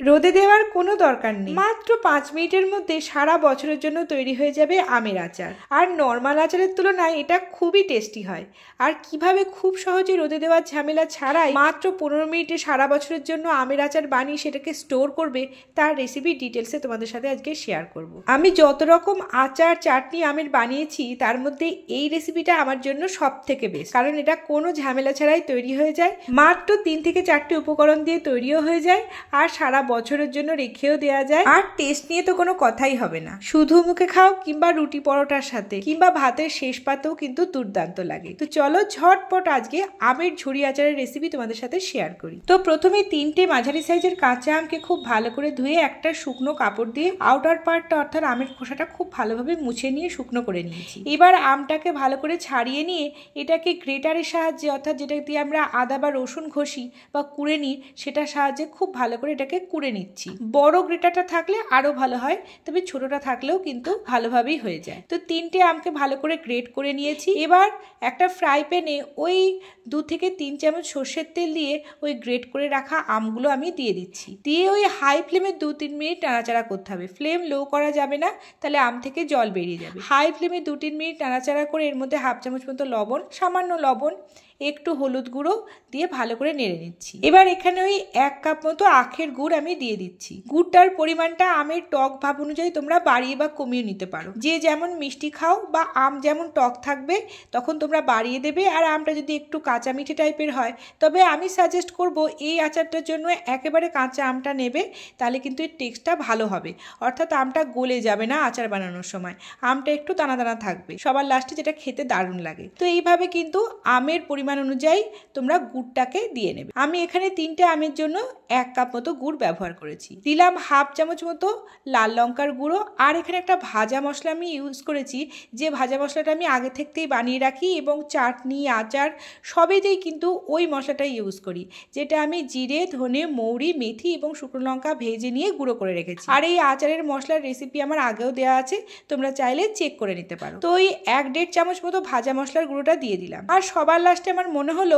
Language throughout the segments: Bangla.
রোদে দেওয়ার কোনো দরকার নেই, মাত্র 5 মিনিটের মধ্যে সারা বছরের জন্য তৈরি হয়ে যাবে আমের আচার। আর নর্মাল আচারের তুলনায় এটা খুবই টেস্টি হয়। আর কিভাবে খুব সহজে রোদে দেওয়ার ঝামেলা ছাড়াই মাত্র 15 মিনিটে সারা বছরের জন্য আমের আচার বানিয়ে সেটাকে স্টোর করবে, তার রেসিপি ডিটেলসে তোমাদের সাথে আজকে শেয়ার করব। আমি যত রকম আচার চাটনি আমের বানিয়েছি তার মধ্যে এই রেসিপিটা আমার জন্য সব থেকে বেস্ট, কারণ এটা কোনো ঝামেলা ছাড়াই তৈরি হয়ে যায়। মাত্র 3 থেকে 4টি উপকরণ দিয়ে তৈরিও হয়ে যায়, আর সারা বছরের জন্য রেখেও দেওয়া যায়। আর টেস্ট নিয়ে তো কোনো কথাই হবে না, শুধু মুখে খাও কিংবা রুটি পরোটার সাথে কিংবা ভাতের শেষ পাতেও কিন্তু দুর্দান্ত লাগে। তো চলো ঝটপট আজকে আমের ঝুড়ি আচারের রেসিপি তোমাদের সাথে শেয়ার করি। তো প্রথমে 3টে মাঝারি সাইজের কাঁচা আমকে খুব ভালো করে ধুয়ে একটা শুকনো কাপড় দিয়ে আউটার পার্টটা অর্থাৎ আমের খোসাটা খুব ভালোভাবে মুছে নিয়ে শুকনো করে নিয়েছি। এবার আমটাকে ভালো করে ছাড়িয়ে নিয়ে এটাকে গ্রেটারের সাহায্যে, অর্থাৎ যেটা দিয়ে আমরা আদা বা রসুন ঘষি বা কুড়ে নিই সেটার সাহায্যে খুব ভালো করে এটাকে কুড়ে নিচ্ছি। বড় গ্রেটারটা থাকলে আরো ভালো হয়, তবে ছোটটা থাকলেও কিন্তু ভালোভাবেই হয়ে যায়। তো 3টে আমকে ভালো করে গ্রেট করে নিয়েছি। এবার একটা ফ্রাই প্যানে ওই 2 থেকে 3 চামচ সর্ষের তেল দিয়ে ওই গ্রেট করে রাখা আমগুলো আমি দিয়ে দিচ্ছি। দিয়ে ওই হাই ফ্লেমে 2-3 মিনিট নাড়াচাড়া করতে হবে। ফ্লেম লো করা যাবে না, তাহলে আম থেকে জল বেরিয়ে যাবে। হাই ফ্লেমে 2-3 মিনিট নাড়াচাড়া করে এর মধ্যে হাফ চামচ মতো লবণ, সামান্য লবণ, একটু হলুদ গুঁড়ো দিয়ে ভালো করে নেড়ে নিচ্ছি। এবার এখানে ওই 1 কাপ মতো আখের গুড় আমি দিয়ে দিচ্ছি। গুড়টার পরিমাণটা আমের টক ভাব অনুযায়ী তোমরা বাড়িয়ে বা কমিয়ে নিতে পারো। যে যেমন মিষ্টি খাও বা আম যেমন টক থাকবে তখন তোমরা বাড়িয়ে দেবে। আর আমটা যদি একটু কাঁচা মিঠে টাইপের হয় তবে আমি সাজেস্ট করব এই আচারটার জন্য একেবারে কাঁচা আমটা নেবে, তাহলে কিন্তু এর টেস্টটা ভালো হবে। অর্থাৎ আমটা গলে যাবে না আচার বানানোর সময়, আমটা একটু দানা দানা থাকবে। সবার লাস্টে যেটা খেতে দারুণ লাগে। তো এইভাবে কিন্তু আমের পরিমাণ অনুযায়ী তোমরা গুড়টাকে দিয়ে নেবে। আমি এখানে 3টে আমের জন্য 1 কাপ মতো গুড় ব্যবহার করেছি। দিলাম হাফ চামচ মতো লাল লঙ্কার গুঁড়ো। আর এখানে একটা ভাজা মশলা আমি ইউজ করেছি, যে ভাজা মশলাটা আমি আগে থেকেই বানিয়ে রাখি এবং চাটনি আচার সবেতেই কিন্তু ওই মশলাটাই ইউজ করি, যেটা আমি জিরে, ধনে, মৌরি, মেথি এবং শুকনো লঙ্কা ভেজে নিয়ে গুঁড়ো করে রেখেছি। আর এই আচারের মশলার রেসিপি আমার আগেও দেওয়া আছে, তোমরা চাইলে চেক করে নিতে পারো। তো ওই 1-1.5 চামচ মতো ভাজা মশলার গুঁড়োটা দিয়ে দিলাম। আর সবার লাস্টে আমার মনে হলো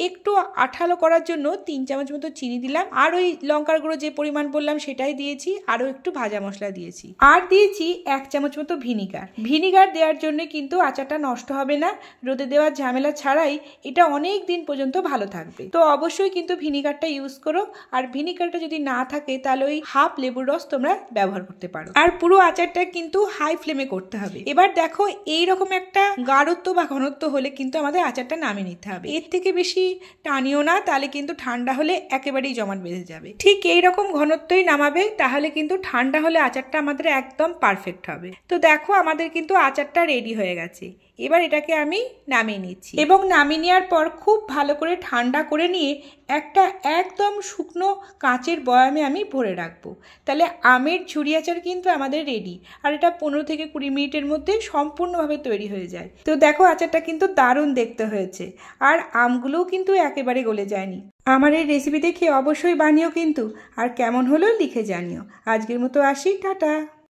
একটু আঠালো করার জন্য 3 চামচ মতো চিনি দিলাম। আর ওই লঙ্কার গুঁড়ো যে পরিমাণ বললাম সেটাই দিয়েছি, আরও একটু ভাজা মশলা দিয়েছি। আর দিয়েছি 1 চামচ মতো ভিনিগার। ভিনিগার দেওয়ার জন্য কিন্তু আচারটা নষ্ট হবে না, রোদে দেওয়ার ঝামেলা ছাড়াই এটা অনেক দিন পর্যন্ত ভালো থাকবে। তো অবশ্যই কিন্তু ভিনিগারটা ইউজ করো। আর ভিনিগারটা যদি না থাকে তাহলে ওই হাফ লেবুর রস তোমরা ব্যবহার করতে পারো। আর পুরো আচারটা কিন্তু হাই ফ্লেমে করতে হবে। এবার দেখো এইরকম একটা গাঢ়ত্ব বা ঘনত্ব হলে কিন্তু আমাদের আচারটা নামিয়ে নিতে হবে। এর থেকে বেশি টানিও না, তাহলে কিন্তু ঠান্ডা হলে একেবারেই জমাট বেঁধে যাবে। ঠিক এইরকম ঘনত্বই নামাবে, তাহলে কিন্তু ঠান্ডা হলে আচারটা আমাদের একদম পারফেক্ট হবে। তো দেখো আমাদের কিন্তু আচারটা রেডি হয়ে গেছে। এবার এটাকে আমি নামিয়ে নিচ্ছি এবং নামিয়ে নেওয়ার পর খুব ভালো করে ঠান্ডা করে নিয়ে একটা একদম শুকনো কাঁচের বয়ামে আমি ভরে রাখবো। তাহলে আমের ঝুড়ি আচার কিন্তু আমাদের রেডি। আর এটা 15 থেকে 20 মিনিটের মধ্যে সম্পূর্ণভাবে তৈরি হয়ে যায়। তো দেখো আচারটা কিন্তু দারুণ দেখতে হয়েছে, আর আমগুলোও কিন্তু একেবারে গলে যায়নি। আমার এই রেসিপি দেখে অবশ্যই বানিও কিন্তু, আর কেমন হলো লিখে জানিও। আজকের মতো আসি, টাটা।